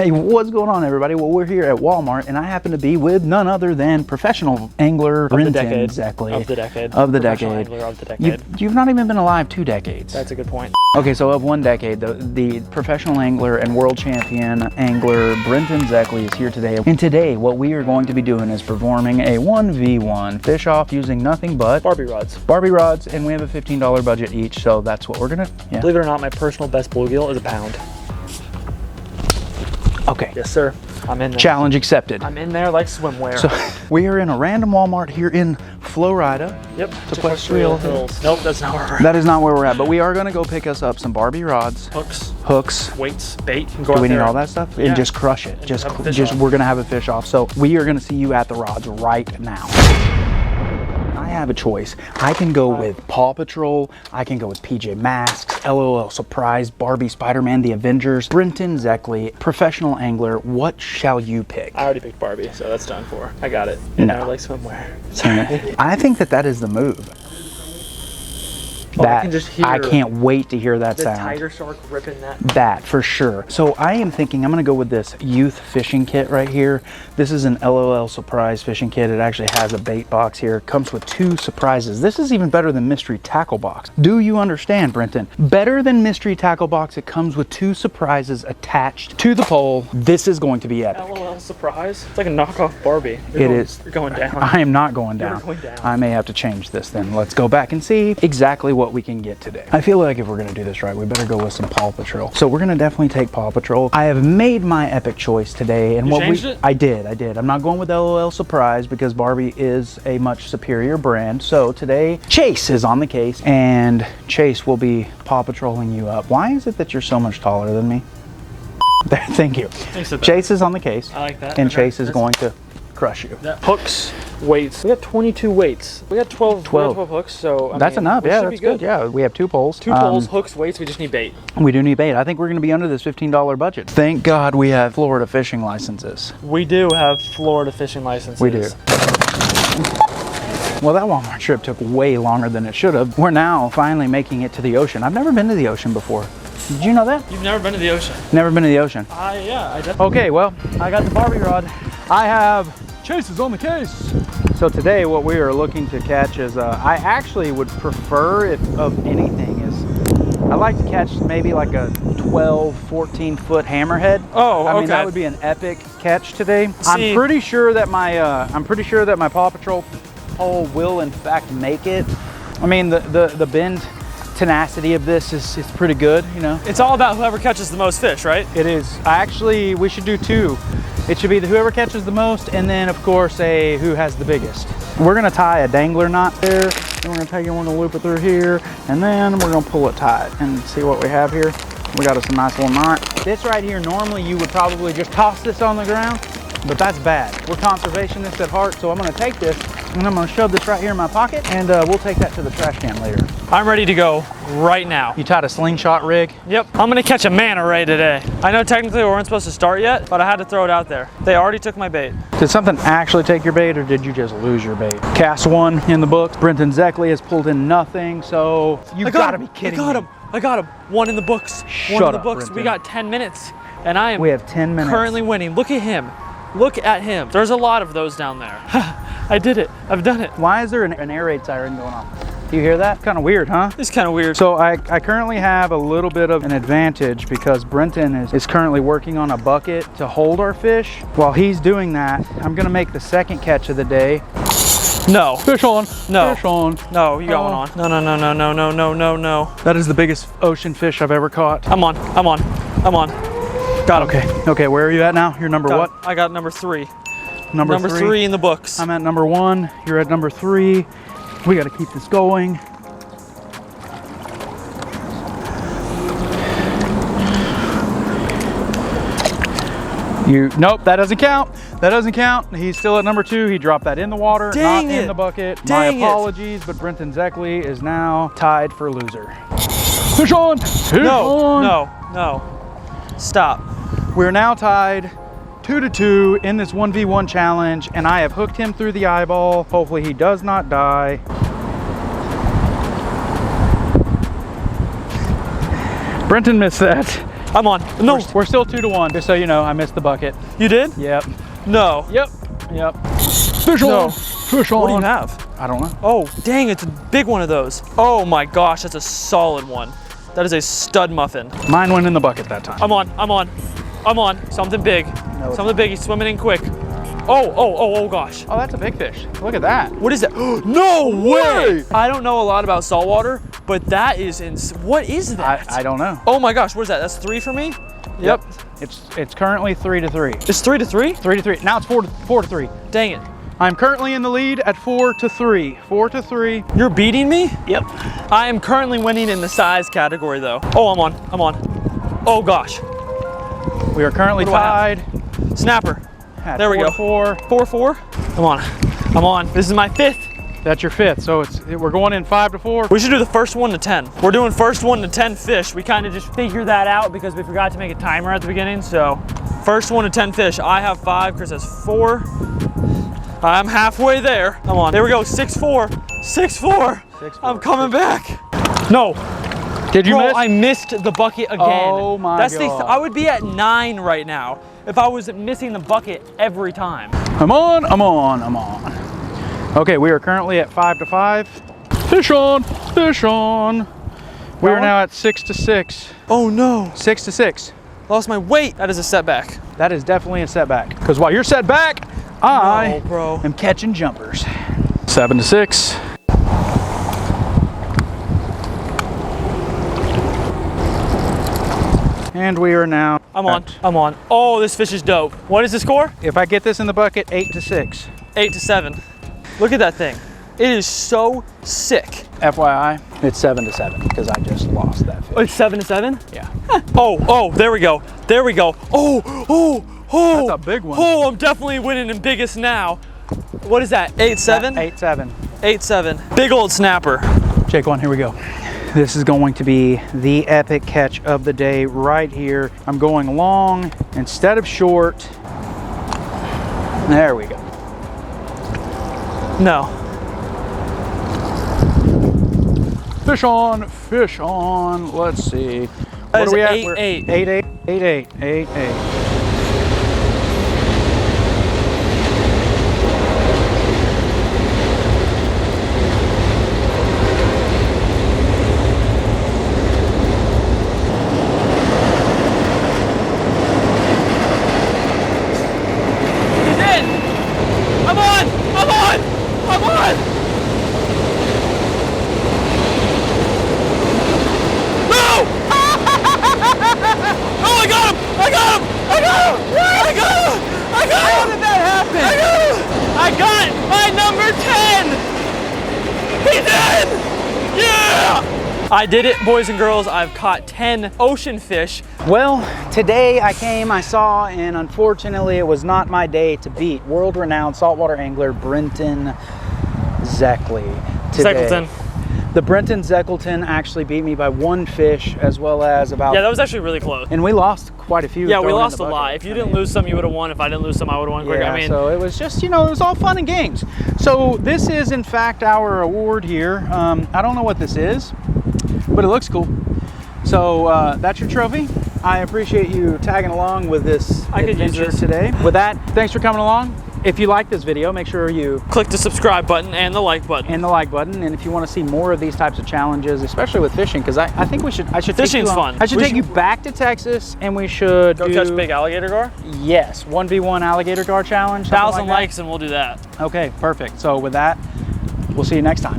Hey, what's going on, everybody? Well, we're here at Walmart, and I happen to be with none other than professional angler Brenton. Exactly. Of the decade. Of the Professional decade. Angler of the decade. You've not even been alive 2 decades. That's a good point. Okay, so of 1 decade, the professional angler and world champion angler Brenton Zeckley is here today. And today, what we are going to be doing is performing a 1v1 fish off using nothing but Barbie rods. Barbie rods, and we have a $15 budget each, so that's what we're gonna. Yeah. Believe it or not, my personal best bluegill is a pound. Okay. Yes, sir. I'm in there. Challenge accepted. I'm in there like swimwear. So we are in a random Walmart here in Florida. Yep. Sequestrial Hills. Nope, that's not where we're at. That is not where we're at, but we are gonna go pick us up some Barbie rods, hooks, weights, bait. Do we need all that stuff? Yeah. And just crush it. And Just off. we're gonna have a fish off. So we are gonna see you at the rods right now. I have a choice. I can go with Paw Patrol, I can go with PJ Masks, LOL Surprise, Barbie, Spider-Man, The Avengers, Brenton Zeckley, professional angler. What shall you pick? I already picked Barbie, so that's done for. I got it. No. Like swimwear. I think that is the move. Oh, I can just hear I can't wait to hear that the sound. tiger shark ripping that. That for sure. So I am thinking I'm gonna go with this youth fishing kit right here. This is an LOL Surprise fishing kit. It actually has a bait box here. It comes with 2 surprises. This is even better than mystery tackle box. Do you understand, Brenton? Better than mystery tackle box. It comes with 2 surprises attached to the pole. This is going to be epic. LOL Surprise? It's like a knockoff Barbie. You're going down. I am not going down. You're going down. I may have to change this then. Let's go back and see exactly what we can get today. I feel like if we're gonna do this right, we better go with some Paw Patrol. So we're gonna definitely take Paw Patrol. I have made my epic choice today, and you changed it? I did. I'm not going with LOL Surprise because Barbie is a much superior brand. So today, Chase is on the case, and Chase will be Paw Patrolling you up. Why is it that you're so much taller than me? Thank you. Chase is on the case. I like that. And Chase is going to crush you. Hooks, weights. We got 22 weights. We got 12 hooks, so that's enough. Yeah, that's good. Yeah, we have 2 poles. 2 poles, hooks, weights. We just need bait. We do need bait. I think we're going to be under this $15 budget. Thank God we have Florida fishing licenses. We do have Florida fishing licenses. We do. Well, that Walmart trip took way longer than it should have. We're now finally making it to the ocean. I've never been to the ocean before. Did you know that? You've never been to the ocean? Never been to the ocean. Yeah, I definitely. Okay, well, I got the Barbie rod. I have Chase is on the case. So today what we are looking to catch is, I actually would prefer, if of anything, is I like to catch maybe like a 12, 14 foot hammerhead. Oh, I mean, that would be an epic catch today. See, I'm pretty sure that my Paw Patrol pole will in fact make it. I mean, the bend tenacity of this is pretty good, you know. It's all about whoever catches the most fish, right? It is. Actually, we should do 2. It should be the whoever catches the most, and then of course who has the biggest. We're gonna tie a dangler knot there, and we're gonna take it, we're gonna loop it through here, and then we're gonna pull it tight and see what we have here. We got us a nice little knot. This right here, normally you would probably just toss this on the ground, but that's bad. We're conservationists at heart, so I'm gonna take this and I'm gonna shove this right here in my pocket, and we'll take that to the trash can later. I'm ready to go right now. You tied a slingshot rig? Yep, I'm gonna catch a manta ray today. I know technically we weren't supposed to start yet, but I had to throw it out there. They already took my bait. Did something actually take your bait, or did you just lose your bait? Cast 1 in the books. Brenton Zeckley has pulled in nothing, so you've gotta be kidding me. I got him. 1 in the books. Shut 1 in the up, books. Brenton. We got 10 minutes, and I am We have 10 minutes. currently winning. Look at him. Look at him. There's a lot of those down there. I did it. I've done it. Why is there an air raid siren going on? Do you hear that? Kind of weird, huh? It's kind of weird. So I currently have a little bit of an advantage because Brenton is currently working on a bucket to hold our fish. While he's doing that, I'm gonna make the 2nd catch of the day. No. Fish on. No. Fish on. No, you got one on. No, no, no, no, no, no, no, no, no. That is the biggest ocean fish I've ever caught. I'm on. I'm on. I'm on. Got him. Okay. Okay, where are you at now? You're number what? I got number 3. Number 3 in the books. I'm at number 1. You're at number 3. We got to keep this going. Nope, that doesn't count. That doesn't count. He's still at number 2. He dropped that in the water, not in the bucket. My apologies, but Brenton Zeckley is now tied for loser. Fish on! Fish on! No. Stop. We're now tied 2-2 in this 1v1 challenge, and I have hooked him through the eyeball. Hopefully he does not die. Brenton missed that. I'm on. No. We're still 2-1, just so you know, I missed the bucket. You did? Yep. No. Yep. Fish No. on. Fish on. What do you have? I don't know. Oh, dang, it's a big one of those. Oh my gosh, that's a solid one. That is a stud muffin. Mine went in the bucket that time. I'm on. Something big. No. Something big, he's swimming in quick. Oh gosh. Oh, that's a big fish. Look at that. What is that? No way! I don't know a lot about saltwater, but that is what is that? I don't know. Oh my gosh, what is that? That's 3 for me? Yep. It's currently 3-3. It's 3-3? 3-3. Now it's 4-3. Dang it. I'm currently in the lead at 4-3. 4-3. You're beating me? Yep. I am currently winning in the size category though. Oh, I'm on. Oh gosh. We are currently tied. Snapper. There we go. 4-4. 4-4. I'm on. This is my 5th. That's your 5th. So we're going in 5-4. We should do the first 1 to 10. We're doing first 1 to 10 fish. We kind of just figured that out because we forgot to make a timer at the beginning. So first 1 to 10 fish. I have 5, Chris has 4. I'm halfway there. Come on. There we go. 6-4. 6-4. I'm coming back. No. Did you miss? I missed the bucket again. Oh my God. I would be at 9 right now if I was missing the bucket every time. I'm on. Okay, we are currently at 5-5. Fish on. Fish on. We are now at 6-6. Oh no. 6-6. Lost my weight. That is a setback. That is definitely a setback. Because while you're set back, I am catching jumpers. 7-6. And we are now. I'm on. Oh, this fish is dope. What is the score? If I get this in the bucket, 8-6. 8-7. Look at that thing. It is so sick. FYI, it's 7-7 because I just lost that fish. Oh, it's 7-7? Yeah. Oh, there we go. There we go. Oh. That's a big one. Oh, I'm definitely winning in biggest now. What is that? 8-7? 8-7. 8-7. Big old snapper. Jake one, here we go. This is going to be the epic catch of the day right here. I'm going long instead of short. There we go. No. Fish on, fish on. Let's see. What are we at? 8-8. 8-8. 8-8. 8-8. I did it, boys and girls. I've caught 10 ocean fish. Well, today I came, I saw, and unfortunately it was not my day to beat world-renowned saltwater angler Brenton Zeckleton. The Brenton Zeckleton actually beat me by 1 fish, as well as about... Yeah, that was actually really close. And we lost quite a few. Yeah, we lost a lot. If you didn't lose some, you would have won. If I didn't lose some, I would have won quicker. Yeah, I mean, so it was just, you know, it was all fun and games. So this is, in fact, our award here. I don't know what this is, but it looks cool. So that's your trophy. I appreciate you tagging along with this adventure today. With that, thanks for coming along. If you like this video, make sure you click the subscribe button and the like button. And if you want to see more of these types of challenges, especially with fishing, because I think I should Fishing's fun. I should take you back to Texas, and we should go catch big alligator gar. Yes, 1v1 alligator gar challenge. 1,000 likes and we'll do that. Okay, perfect. So with that, we'll see you next time.